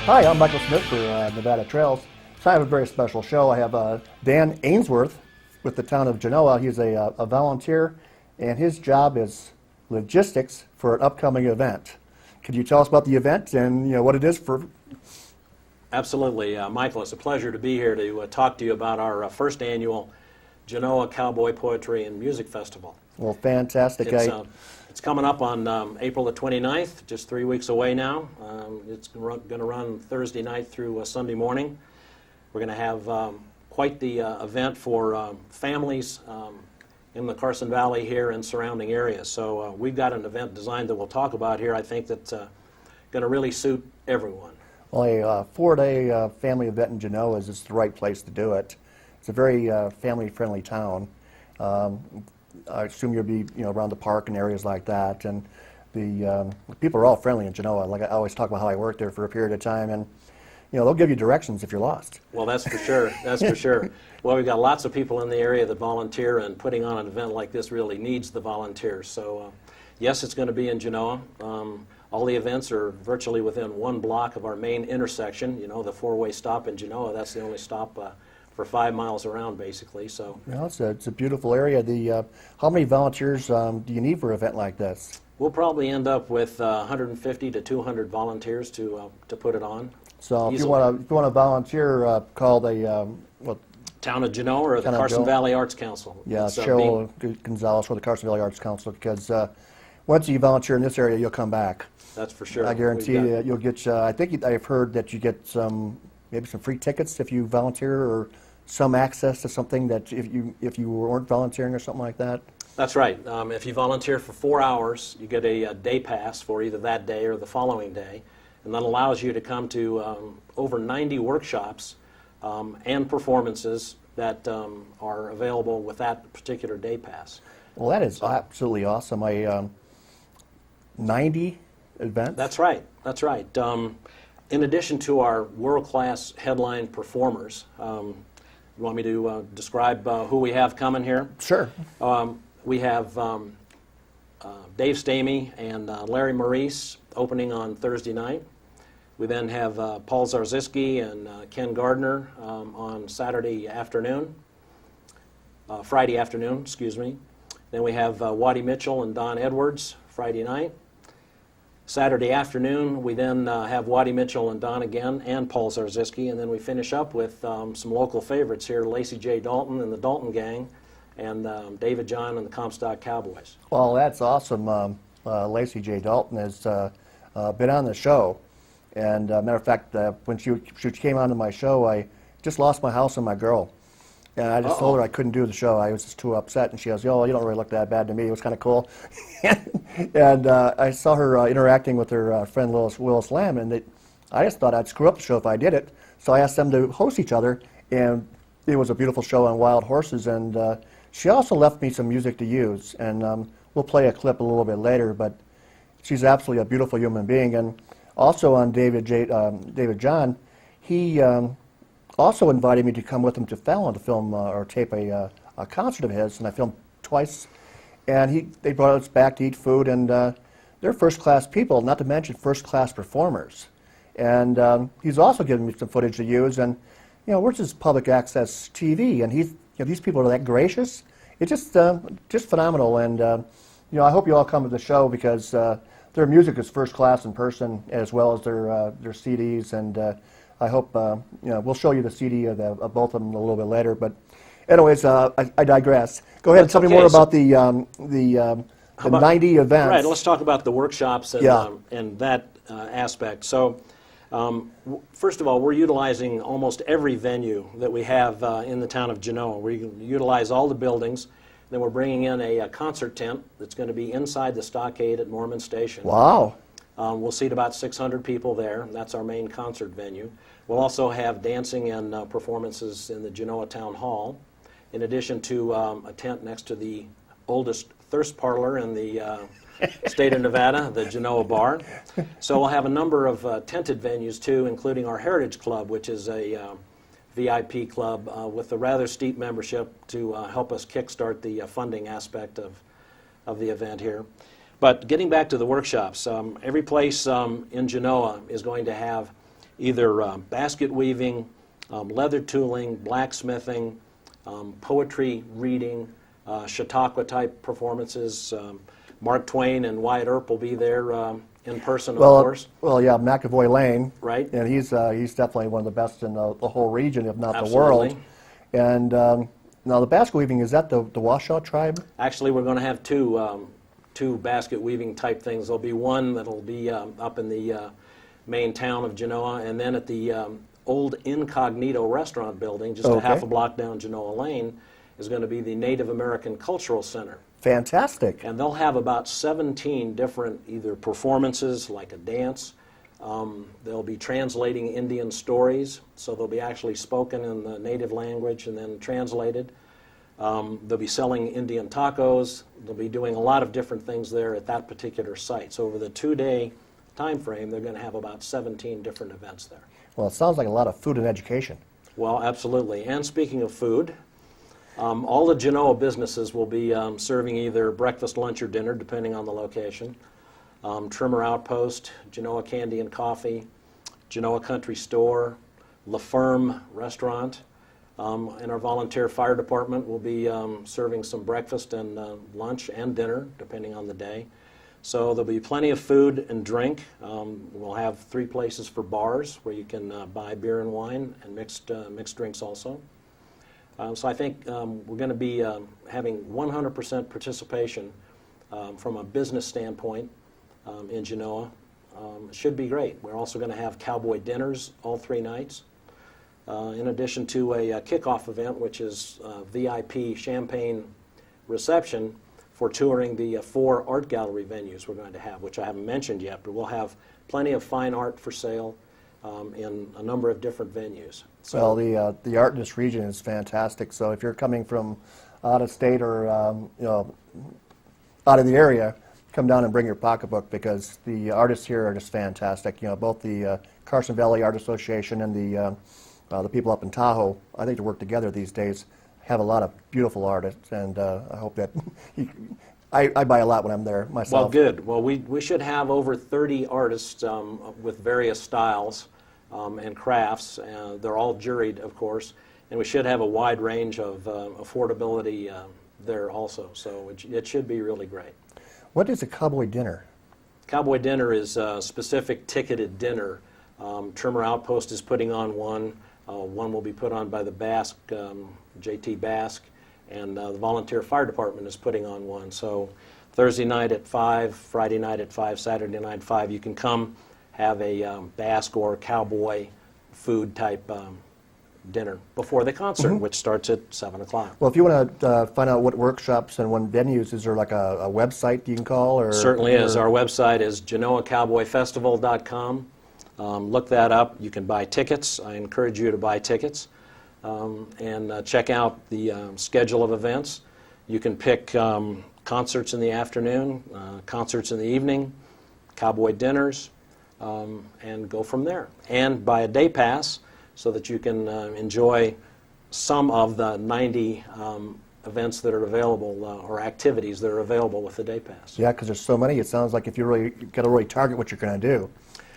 Hi, I'm Michael Smith for Nevada Trails. So I have a very special show. I have Dan Aynesworth with the town of Genoa. He's a volunteer, and his job is logistics for an upcoming event. Could you tell us about the event and what it is for? Absolutely, Michael. It's a pleasure to be here to talk to you about our first annual Genoa Cowboy Poetry and Music Festival. Well, fantastic. It's coming up on April the 29th, just 3 weeks away now. It's going to run Thursday night through Sunday morning. We're going to have quite the event for families in the Carson Valley here and surrounding areas. So we've got an event designed that we'll talk about here. I think that's going to really suit everyone. Well, a 4-day family event in Genoa is just the right place to do it. It's a very family-friendly town. I assume you'll be, around the park and areas like that, and the people are all friendly in Genoa. Like I always talk about how I worked there for a period of time, and they'll give you directions if you're lost. Well, that's for sure. That's for sure. Well, we've got lots of people in the area that volunteer, and putting on an event like this really needs the volunteers. So, yes, it's going to be in Genoa. All the events are virtually within 1 block of our main intersection. The 4-way stop in Genoa. That's the only stop for 5 miles around, basically. So it's a beautiful area. How many volunteers do you need for an event like this? We'll probably end up with 150 to 200 volunteers to put it on. So if you want to volunteer, call the Town of Genoa or the Carson Valley Arts Council. Yeah, Cheryl Gonzalez for the Carson Valley Arts Council, because once you volunteer in this area, you'll come back. That's for sure. I guarantee you, you'll get. I think I've heard that you get maybe some free tickets if you volunteer, or some access to something that if you weren't volunteering or something like that. That's right. If you volunteer for 4 hours, you get a day pass for either that day or the following day, and that allows you to come to over 90 workshops and performances that are available with that particular day pass. Well, that is absolutely awesome. 90 events? That's right. That's right. In addition to our world-class headline performers, you want me to describe who we have coming here? Sure. We have Dave Stamey and Larry Maurice opening on Thursday night. We then have Paul Zarzyski and Ken Gardner on Friday afternoon, excuse me. Then we have Waddy Mitchell and Don Edwards Friday night. Saturday afternoon, we then have Waddy Mitchell and Don again, and Paul Zarzyski, and then we finish up with some local favorites here, Lacey J. Dalton and the Dalton Gang, and David John and the Comstock Cowboys. Well, that's awesome. Lacey J. Dalton has been on the show, and matter of fact, when she came onto my show, I just lost my house and my girl. And I just told her I couldn't do the show. I was just too upset. And she goes, "Yo, you don't really look that bad to me." It was kind of cool. And I saw her interacting with her friend Willis Lamb, and I just thought I'd screw up the show if I did it. So I asked them to host each other, and it was a beautiful show on wild horses. And she also left me some music to use, and we'll play a clip a little bit later. But she's absolutely a beautiful human being. And also on David John, he also invited me to come with him to Fallon to film or tape a concert of his, and I filmed twice. And they brought us back to eat food, and they're first-class people, not to mention first-class performers. And he's also given me some footage to use, and we're just public access TV, and these people are that gracious. It's just phenomenal, and I hope you all come to the show, because their music is first class in person, as well as their CDs, and I hope, we'll show you the CD of both of them a little bit later. But anyways, I digress. Go ahead and tell me more about the 90 events. Right, let's talk about the workshops and that aspect. So, first of all, we're utilizing almost every venue that we have in the town of Genoa. We utilize all the buildings. Then we're bringing in a concert tent that's going to be inside the stockade at Norman Station. Wow. We'll seat about 600 people there, and that's our main concert venue. We'll also have dancing and performances in the Genoa Town Hall, in addition to a tent next to the oldest thirst parlor in the state of Nevada, the Genoa Bar. So we'll have a number of tented venues, too, including our Heritage Club, which is a VIP club with a rather steep membership to help us kickstart the funding aspect of the event here. But getting back to the workshops, every place in Genoa is going to have either basket weaving, leather tooling, blacksmithing, poetry reading, Chautauqua type performances. Mark Twain and Wyatt Earp will be there in person, of course. Well, yeah, McAvoy Lane, Right. and he's definitely one of the best in the whole region, if not Absolutely. the world. And now the basket weaving, is that the Washoe tribe? Actually, we're going to have two basket weaving type things. There'll be one that'll be up in the main town of Genoa, and then at the old Incognito restaurant building, just a half a block down Genoa Lane, is going to be the Native American Cultural Center. Fantastic. And they'll have about 17 different either performances, like a dance. They'll be translating Indian stories, so they'll be actually spoken in the native language and then translated. They'll be selling Indian tacos. They'll be doing a lot of different things there at that particular site. So over the 2-day time frame, they're going to have about 17 different events there. Well, it sounds like a lot of food and education. Well, absolutely. And speaking of food, all the Genoa businesses will be serving either breakfast, lunch, or dinner, depending on the location. Trimmer Outpost, Genoa Candy and Coffee, Genoa Country Store, La Ferme Restaurant, and our volunteer fire department will be serving some breakfast and lunch and dinner, depending on the day. So there'll be plenty of food and drink. We'll have 3 places for bars where you can buy beer and wine and mixed drinks also. So I think we're going to be having 100% participation from a business standpoint in Genoa. It should be great. We're also going to have cowboy dinners all 3 nights, in addition to a kickoff event, which is VIP champagne reception for touring the 4 art gallery venues we're going to have, which I haven't mentioned yet, but we'll have plenty of fine art for sale in a number of different venues. So, well, the art in this region is fantastic. So if you're coming from out of state or out of the area, come down and bring your pocketbook, because the artists here are just fantastic. Both the Carson Valley Art Association and the people up in Tahoe, I think, to work together these days, have a lot of beautiful artists, and I hope that I buy a lot when I'm there myself. Well, good. Well, we should have over 30 artists with various styles and crafts. They're all juried, of course, and we should have a wide range of affordability there also. So it should be really great. What is a cowboy dinner? Cowboy dinner is a specific ticketed dinner. Trimmer Outpost is putting on one. One will be put on by the Basque, J.T. Basque, and the Volunteer Fire Department is putting on one. So Thursday night at 5, Friday night at 5, Saturday night at 5, you can come have a Basque or cowboy food type dinner before the concert, which starts at 7 o'clock. Well, if you want to find out what workshops and when venues, is there like a website you can call? Or Certainly is. Our website is GenoaCowboyFestival.com. Look that up. You can buy tickets. I encourage you to buy tickets and check out the schedule of events. You can pick concerts in the afternoon, concerts in the evening, cowboy dinners, and go from there. And buy a day pass so that you can enjoy some of the 90 events that are available or activities that are available with the day pass. Yeah, because there's so many. It sounds like if you got to really target what you're going to do.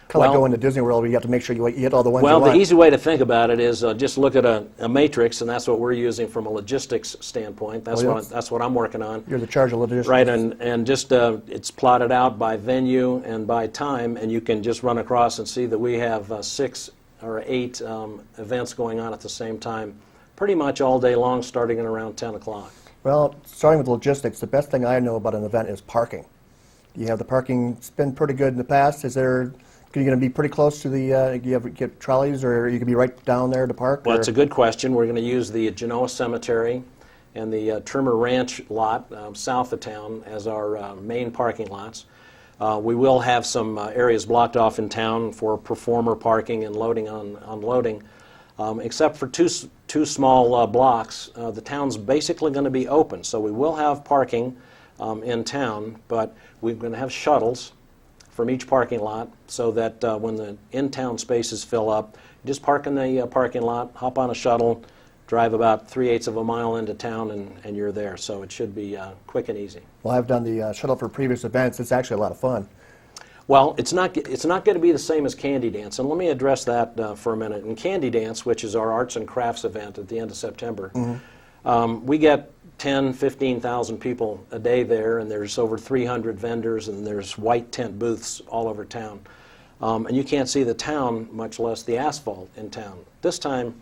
Kind of like going to Disney World, where you have to make sure you hit all the ones you want. Well, the easy way to think about it is just look at a matrix, and that's what we're using from a logistics standpoint. That's what I'm working on. You're the charge of logistics. Right, and just it's plotted out by venue and by time, and you can just run across and see that we have 6 or 8 events going on at the same time, pretty much all day long, starting at around 10 o'clock. Well, starting with logistics, the best thing I know about an event is parking. You have the parking. It's been pretty good in the past. Is there... Are you going to be pretty close to the, you get trolleys, or you can be right down there to park? Well, it's a good question. We're going to use the Genoa Cemetery and the Trimmer Ranch lot south of town as our main parking lots. We will have some areas blocked off in town for performer parking and loading unloading. Except for two small blocks, the town's basically going to be open. So we will have parking in town, but we're going to have shuttles from each parking lot, so that when the in-town spaces fill up, you just park in the parking lot, hop on a shuttle, drive about 3/8 of a mile into town, and you're there. So it should be quick and easy. Well, I've done the shuttle for previous events. It's actually a lot of fun. Well, it's not going to be the same as Candy Dance, and let me address that for a minute. In Candy Dance, which is our arts and crafts event at the end of September, we get 10, 15,000 people a day there, and there's over 300 vendors, and there's white tent booths all over town. And you can't see the town, much less the asphalt in town. This time,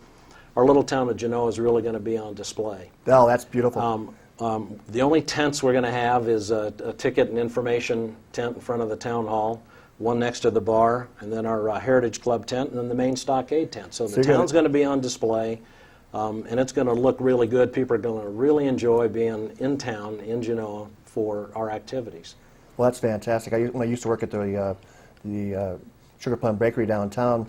our little town of Genoa is really going to be on display. Oh, that's beautiful. The only tents we're going to have is a ticket and information tent in front of the town hall, one next to the bar, and then our Heritage Club tent, and then the main stockade tent. So the town's going to be on display, and it's going to look really good. People are going to really enjoy being in town, in Genoa, for our activities. Well, that's fantastic. When I used to work at the Sugar Plum Bakery downtown,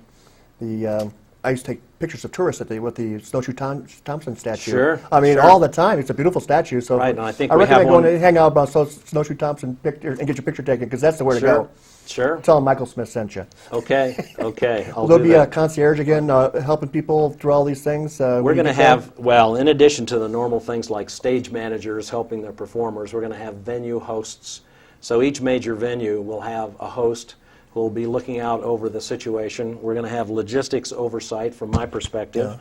I used to take pictures of tourists with the Snowshoe Thompson statue. Sure. I mean, sure. all the time. It's a beautiful statue. So right, and I think I we recommend have one. going to hang out about Snowshoe Thompson picture and get your picture taken, because that's the way to go. Sure. Tell them Michael Smith sent you. Okay. Will there be a concierge again helping people through all these things? We're going to have, well, in addition to the normal things like stage managers helping their performers, we're going to have venue hosts. So each major venue will have a host who will be looking out over the situation. We're going to have logistics oversight, from my perspective,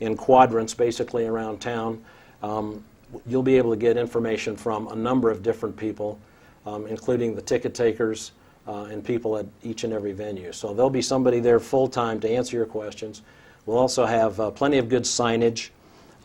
in quadrants basically around town. You'll be able to get information from a number of different people, including the ticket takers and people at each and every venue. So there'll be somebody there full-time to answer your questions. We'll also have plenty of good signage.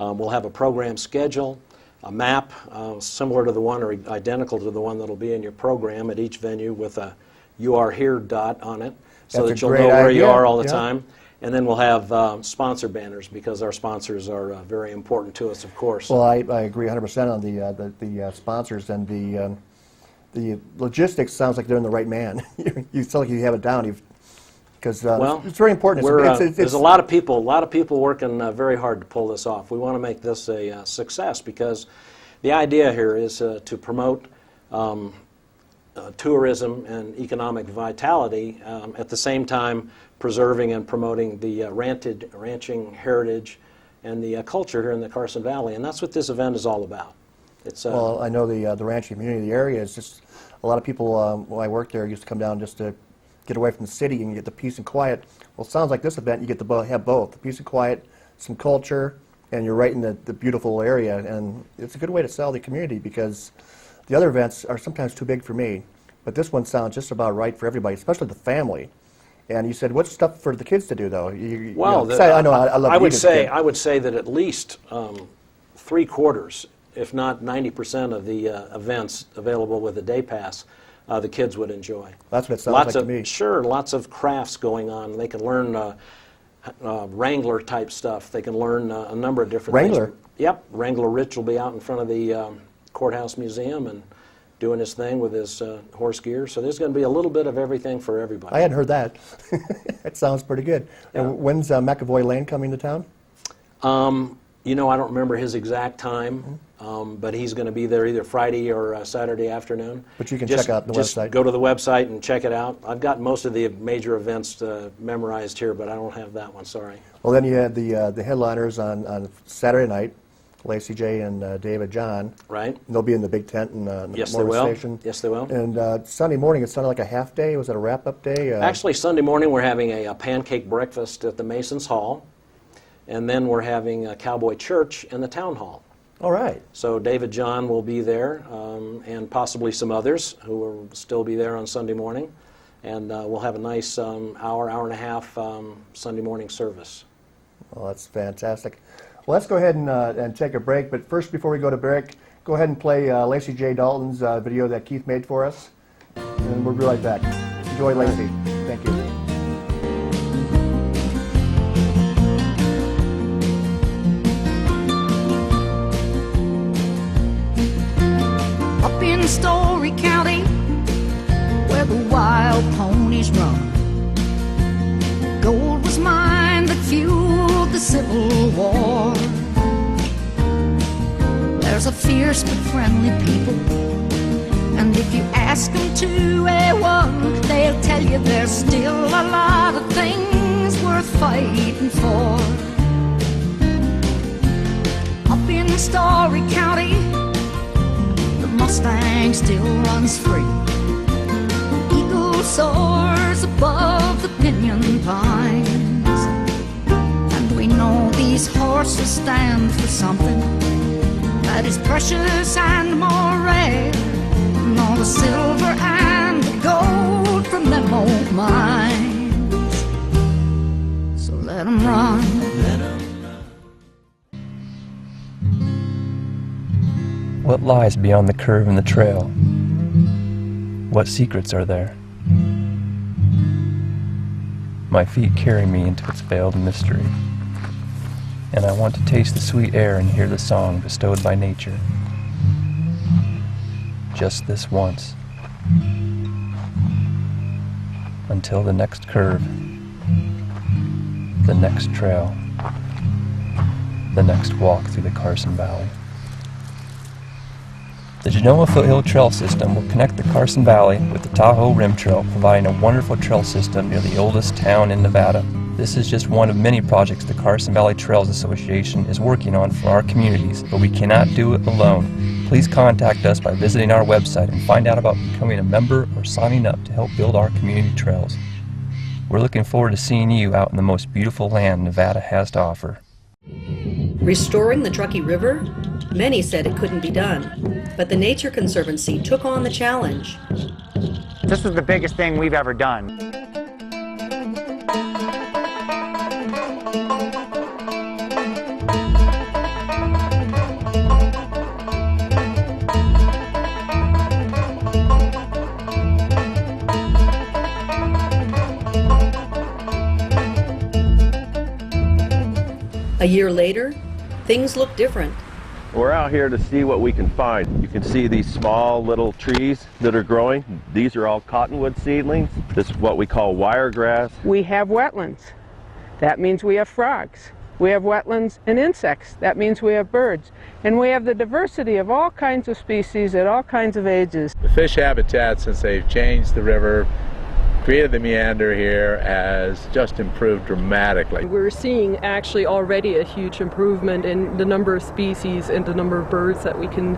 We'll have a program schedule, a map similar to the one or identical to the one that'll be in your program at each venue with a "You Are Here" dot on it, so that you'll know where you are all the time. And then we'll have sponsor banners, because our sponsors are very important to us, of course. Well, I agree 100% on the sponsors, and the logistics. Sounds like they're in the right man. You feel like you have it down, because it's very important. There's a lot of people working very hard to pull this off. We want to make this a success, because the idea here is to promote tourism and economic vitality, at the same time preserving and promoting the ranching heritage and the culture here in the Carson Valley, and that's what this event is all about. Well, I know the ranching community of the area is just a lot of people. When I worked there, used to come down just to get away from the city and get the peace and quiet. Well, it sounds like this event you get to have both the peace and quiet, some culture, and you're right in the beautiful area, and it's a good way to sell the community, because the other events are sometimes too big for me, but this one sounds just about right for everybody, especially the family. And you said, what's stuff for the kids to do, though? I would say that at least 3/4, if not 90% of the events available with a day pass, the kids would enjoy. That's what it sounds like to me. Sure, lots of crafts going on. They can learn Wrangler type stuff. They can learn a number of different Wrangler? things. Yep, Wrangler Rich will be out in front of the Courthouse Museum and doing his thing with his horse gear. So there's going to be a little bit of everything for everybody. I hadn't heard that. That sounds pretty good. Yeah. And when's McAvoy Lane coming to town? I don't remember his exact time, but he's going to be there either Friday or Saturday afternoon. But you can check out the website. Go to the website and check it out. I've got most of the major events memorized here, but I don't have that one, sorry. Well, then you had the headliners on Saturday night, Lacey J. and David John. Right. And they'll be in the big tent in the motor station. Yes, they will. And Sunday morning, it sounded like a half day. Was it a wrap-up day? Actually, Sunday morning we're having a pancake breakfast at the Masons Hall, and then we're having a Cowboy Church in the town hall. All right. So David John will be there, and possibly some others who will still be there on Sunday morning. And we'll have a nice hour and a half Sunday morning service. Well, that's fantastic. Well, let's go ahead and take a break. But first, before we go to break, go ahead and play Lacey J. Dalton's video that Keith made for us. And we'll be right back. Enjoy Lacey. Thank you. Up in Story County, where the wild ponies run, gold was mine that fueled the Civil War. There's a fierce but friendly people, and if you ask them 2A1, they'll tell you there's still a lot of things worth fighting for. Up in Story County, the Mustang still runs free. Eagles soars above the pinyon pines. And we know these horses stand for something that is precious and more rare than all the silver and the gold from them old mines. So let 'em run. What lies beyond the curve in the trail? What secrets are there? My feet carry me into its veiled mystery, and I want to taste the sweet air and hear the song bestowed by nature. Just this once. Until the next curve, the next trail, the next walk through the Carson Valley. The Genoa Foothill Trail System will connect the Carson Valley with the Tahoe Rim Trail, providing a wonderful trail system near the oldest town in Nevada. This is just one of many projects the Carson Valley Trails Association is working on for our communities, but we cannot do it alone. Please contact us by visiting our website and find out about becoming a member or signing up to help build our community trails. We're looking forward to seeing you out in the most beautiful land Nevada has to offer. Restoring the Truckee River? Many said it couldn't be done, but the Nature Conservancy took on the challenge. This is the biggest thing we've ever done. A year later, things look different. We're out here to see what we can find. You can see these small little trees that are growing. These are all cottonwood seedlings. This is what we call wiregrass. We have wetlands. That means we have frogs. We have wetlands and insects. That means we have birds. And we have the diversity of all kinds of species at all kinds of ages. The fish habitat, since they've changed the river, created the meander here, has just improved dramatically. We're seeing actually already a huge improvement in the number of species and the number of birds that we can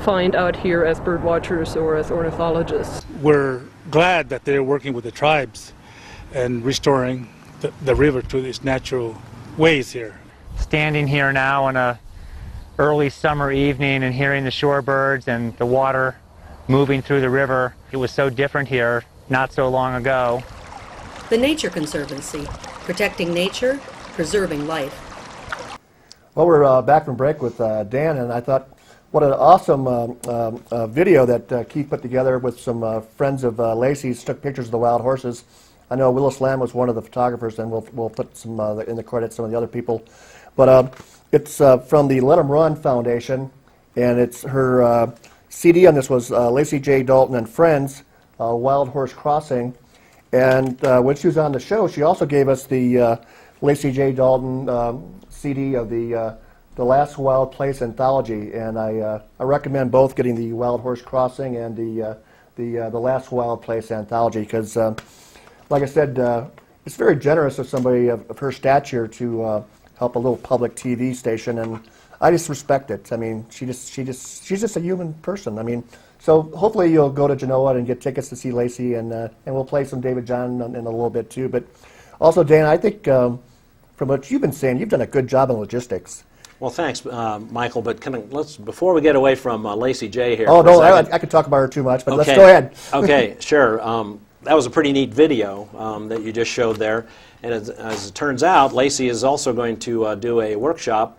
find out here as bird watchers or as ornithologists. We're glad that they're working with the tribes and restoring the river to its natural ways here. Standing here now on a early summer evening and hearing the shorebirds and the water moving through the river, it was so different here not so long ago. The Nature Conservancy, protecting nature, preserving life. Well, we're back from break with Dan, and I thought what an awesome video that Keith put together with some friends of Lacey's, took pictures of the wild horses. I know Willis Lamb was one of the photographers, and we'll put some in the credits, some of the other people. But it's from the Let 'em Run Foundation, and it's her CD on this was Lacey J. Dalton and Friends, Wild Horse Crossing. And when she was on the show, she also gave us the Lacey J. Dalton CD of the Last Wild Place Anthology, and I recommend both getting the Wild Horse Crossing and the Last Wild Place Anthology, because like I said, it's very generous of somebody of her stature to help a little public TV station, and I just respect it. I mean, she's just a human person. I mean, so hopefully you'll go to Genoa and get tickets to see Lacey, and we'll play some David John in a little bit too. But also, Dan, I think from what you've been saying, you've done a good job in logistics. Well, thanks, Michael. But let's before we get away from Lacey J here. Oh no, I could talk about her too much, but okay. Let's go ahead. Okay, sure. That was a pretty neat video that you just showed there. And as it turns out, Lacey is also going to do a workshop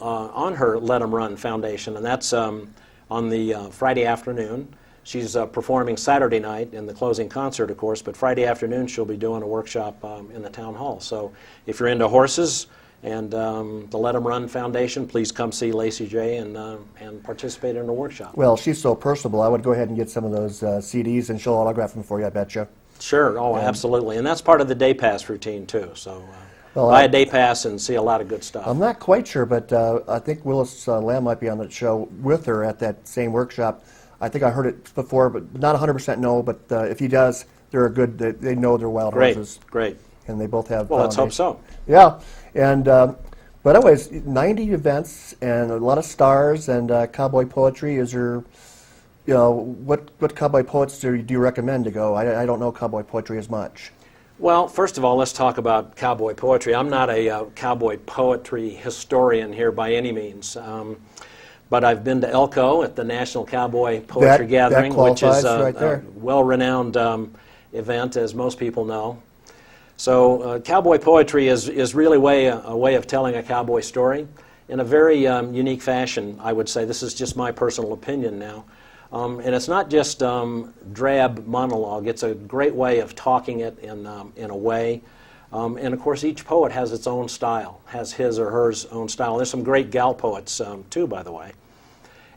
on her Let 'em Run Foundation, and that's on the Friday afternoon. She's performing Saturday night in the closing concert, of course, but Friday afternoon she'll be doing a workshop in the town hall. So if you're into horses and the Let 'em Run Foundation, please come see Lacey J. and participate in the workshop. Well, she's so personable. I would go ahead and get some of those CDs, and she'll autograph them for you, I bet you. Sure. Oh, absolutely. And that's part of the day pass routine, too. So buy a day pass and see a lot of good stuff. I'm not quite sure, but I think Willis Lamb might be on the show with her at that same workshop. I think I heard it before, but not 100% no, but if he does, they're a good, they know they're wild horses. Great. And they both have Well, let's hope so. Yeah. And, but anyways, 90 events and a lot of stars and cowboy poetry. Is you know, what cowboy poets do you recommend to go? I don't know cowboy poetry as much. Well, first of all, let's talk about cowboy poetry. I'm not a cowboy poetry historian here by any means, but I've been to Elko at the National Cowboy Poetry Gathering, which is a well-renowned event, as most people know. So cowboy poetry is really a way of telling a cowboy story in a very unique fashion, I would say. This is just my personal opinion now. And it's not just drab monologue. It's a great way of talking it in a way. And of course, each poet has its own style, has his or her own style. There's some great gal poets too, by the way.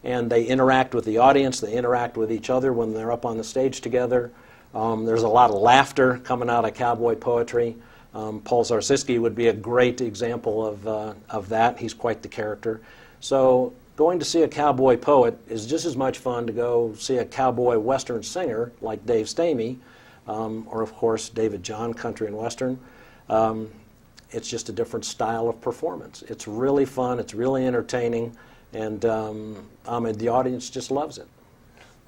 And they interact with the audience. They interact with each other when they're up on the stage together. There's a lot of laughter coming out of cowboy poetry. Paul Zarsiski would be a great example of that. He's quite the character. So going to see a cowboy poet is just as much fun to go see a cowboy western singer like Dave Stamey, or of course David John, country and western. It's just a different style of performance. It's really fun, it's really entertaining, and the audience just loves it.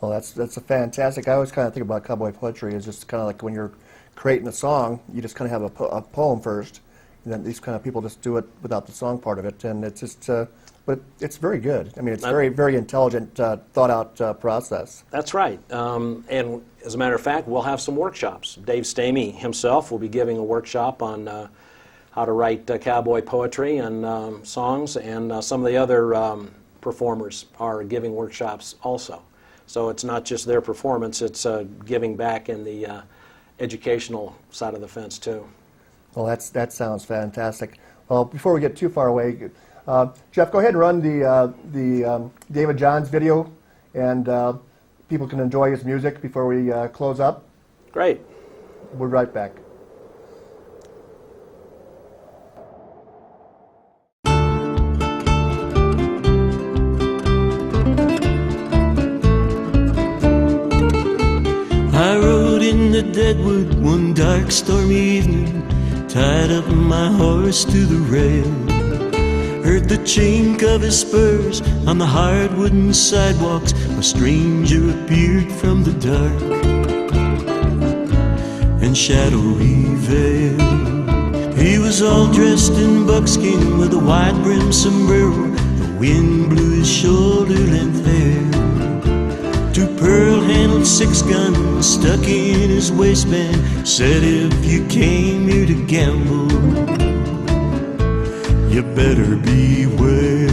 Well, that's a fantastic. I always kind of think about cowboy poetry as just kind of like when you're creating a song, you just kind of have a poem first, and then these kind of people just do it without the song part of it, and it's just, but it's very good. I mean, it's very, very intelligent, thought-out process. That's right. And as a matter of fact, we'll have some workshops. Dave Stamey himself will be giving a workshop on how to write cowboy poetry and songs, and some of the other performers are giving workshops also. So it's not just their performance, it's giving back in the educational side of the fence too. Well, that sounds fantastic. Well, before we get too far away, Jeff, go ahead and run the David Johns video, and people can enjoy his music before we close up. Great. We'll be right back. I rode in the deadwood one dark stormy evening, tied up my horse to the rail. Heard the chink of his spurs on the hard wooden sidewalks. A stranger appeared from the dark and shadowy veil. He was all dressed in buckskin with a wide-brimmed sombrero. The wind blew his shoulder-length hair. Two pearl-handled six-guns stuck in his waistband. Said if you came here to gamble, you better beware.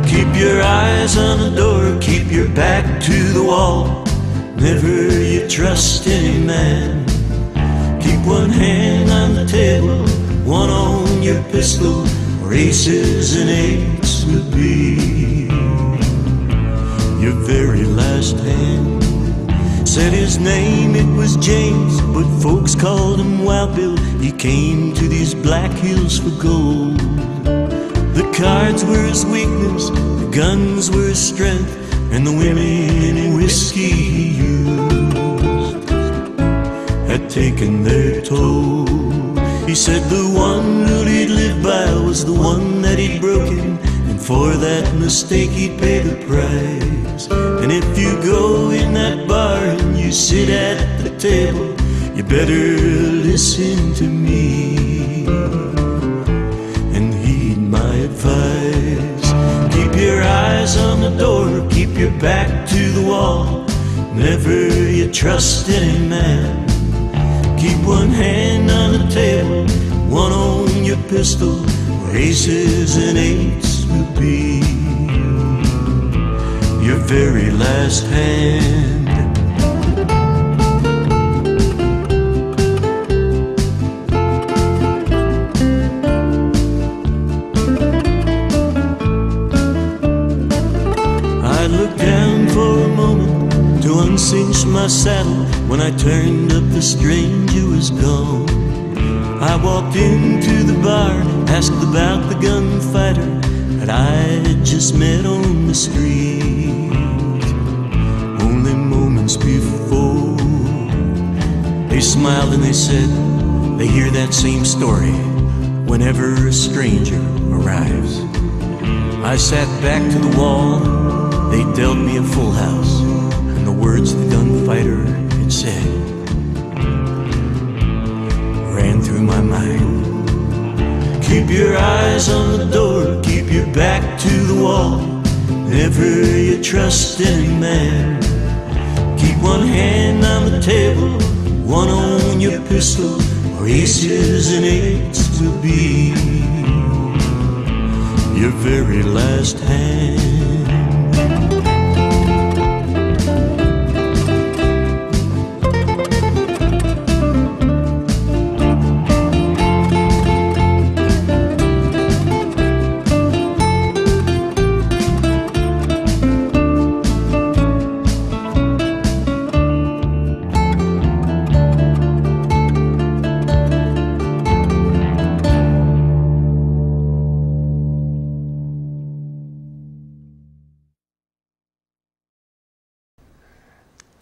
Keep your eyes on the door, keep your back to the wall. Never you trust any man. Keep one hand on the table, one on your pistol, or aces and eights would be your very last hand. Said his name, it was James, but folks called him Wild Bill. He came to these Black Hills for gold. The cards were his weakness, the guns were his strength, and the women and whiskey he used had taken their toll. He said the one rule he'd live by was the one that he'd broken, and for that mistake he'd pay the price. And if you go in that bar and you sit at the table, you better listen to me and heed my advice. Keep your eyes on the door, keep your back to the wall. Never you trust any man. Keep one hand on the table, one on your pistol, where aces and eights will be your very last hand. I looked down for a moment to uncinch my saddle. When I turned up, the stranger was gone. I walked into the bar, asked about the gunfighter that I had just met on the street. Only moments before, they smiled and they said they hear that same story whenever a stranger arrives. I sat back to the wall, they dealt me a full house. eyes on the door, keep your back to the wall. Never you trust any man. Keep one hand on the table, one on your pistol, or aces and eights will be your very last hand.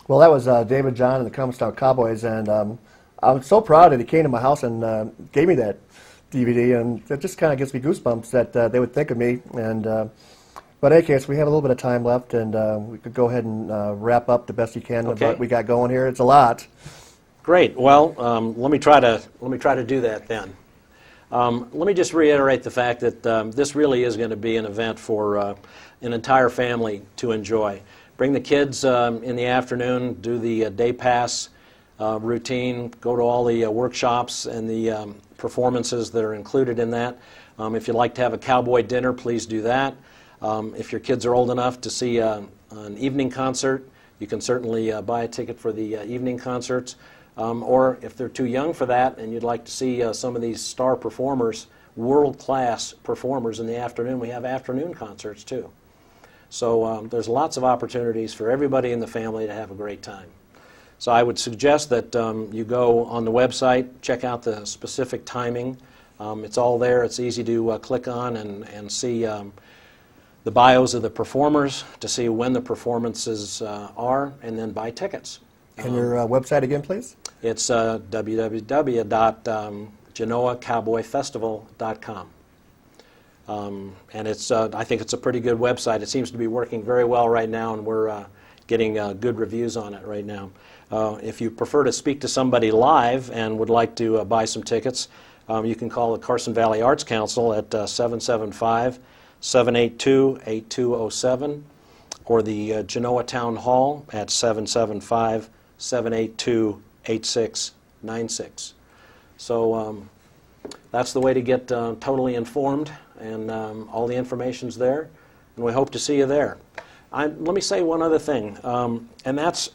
Well, that was David John and the Cumberstown Cowboys, and I'm so proud that he came to my house and gave me that DVD, and it just kind of gives me goosebumps that they would think of me. And but in any case, we have a little bit of time left, and we could go ahead and wrap up the best you can with what we got going here. It's a lot. Great. Well, let me try to do that then. Let me just reiterate the fact that this really is going to be an event for an entire family to enjoy. Bring the kids in the afternoon, do the day pass routine, go to all the workshops and the performances that are included in that. If you'd like to have a cowboy dinner, please do that. If your kids are old enough to see an evening concert, you can certainly buy a ticket for the evening concerts. Or if they're too young for that and you'd like to see some of these star performers, world-class performers in the afternoon, we have afternoon concerts too. So there's lots of opportunities for everybody in the family to have a great time. So I would suggest that you go on the website, check out the specific timing. It's all there. It's easy to click on and see the bios of the performers, to see when the performances are, and then buy tickets. And your website again, please? It's www.genoacowboyfestival.com. And it's, I think it's a pretty good website. It seems to be working very well right now, and we're getting good reviews on it right now. If you prefer to speak to somebody live and would like to buy some tickets, you can call the Carson Valley Arts Council at 775-782-8207, or the Genoa Town Hall at 775-782-8696. So that's the way to get totally informed, and all the information's there, and we hope to see you there. Let me say one other thing, and that's,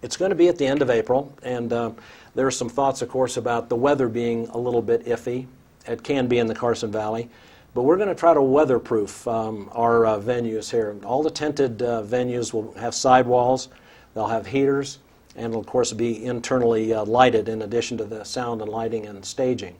it's going to be at the end of April, and there are some thoughts, of course, about the weather being a little bit iffy. It can be in the Carson Valley, but we're going to try to weatherproof our venues here. All the tented venues will have sidewalls, they'll have heaters, and it'll, of course, be internally lighted in addition to the sound and lighting and staging.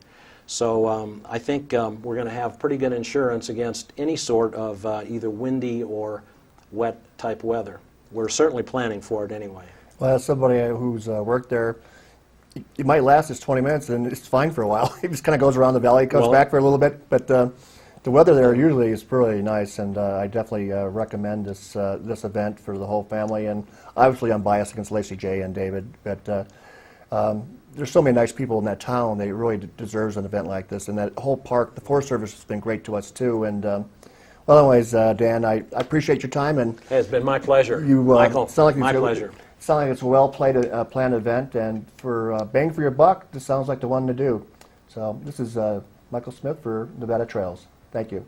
So I think we're going to have pretty good insurance against any sort of either windy or wet type weather. We're certainly planning for it anyway. Well, as somebody who's worked there, it might last just 20 minutes and it's fine for a while. It just kind of goes around the valley, comes back for a little bit, but the weather there usually is pretty nice, and I definitely recommend this event for the whole family. And obviously I'm biased against Lacey J and David, but there's so many nice people in that town. They really deserves an event like this, and that whole park, the Forest Service has been great to us too. And well, anyways, Dan, I appreciate your time, and hey, it's been my pleasure. Michael, my pleasure. Sounds like it's a well-planned event, and for bang for your buck, this sounds like the one to do. So this is Michael Smith for Nevada Trails. Thank you.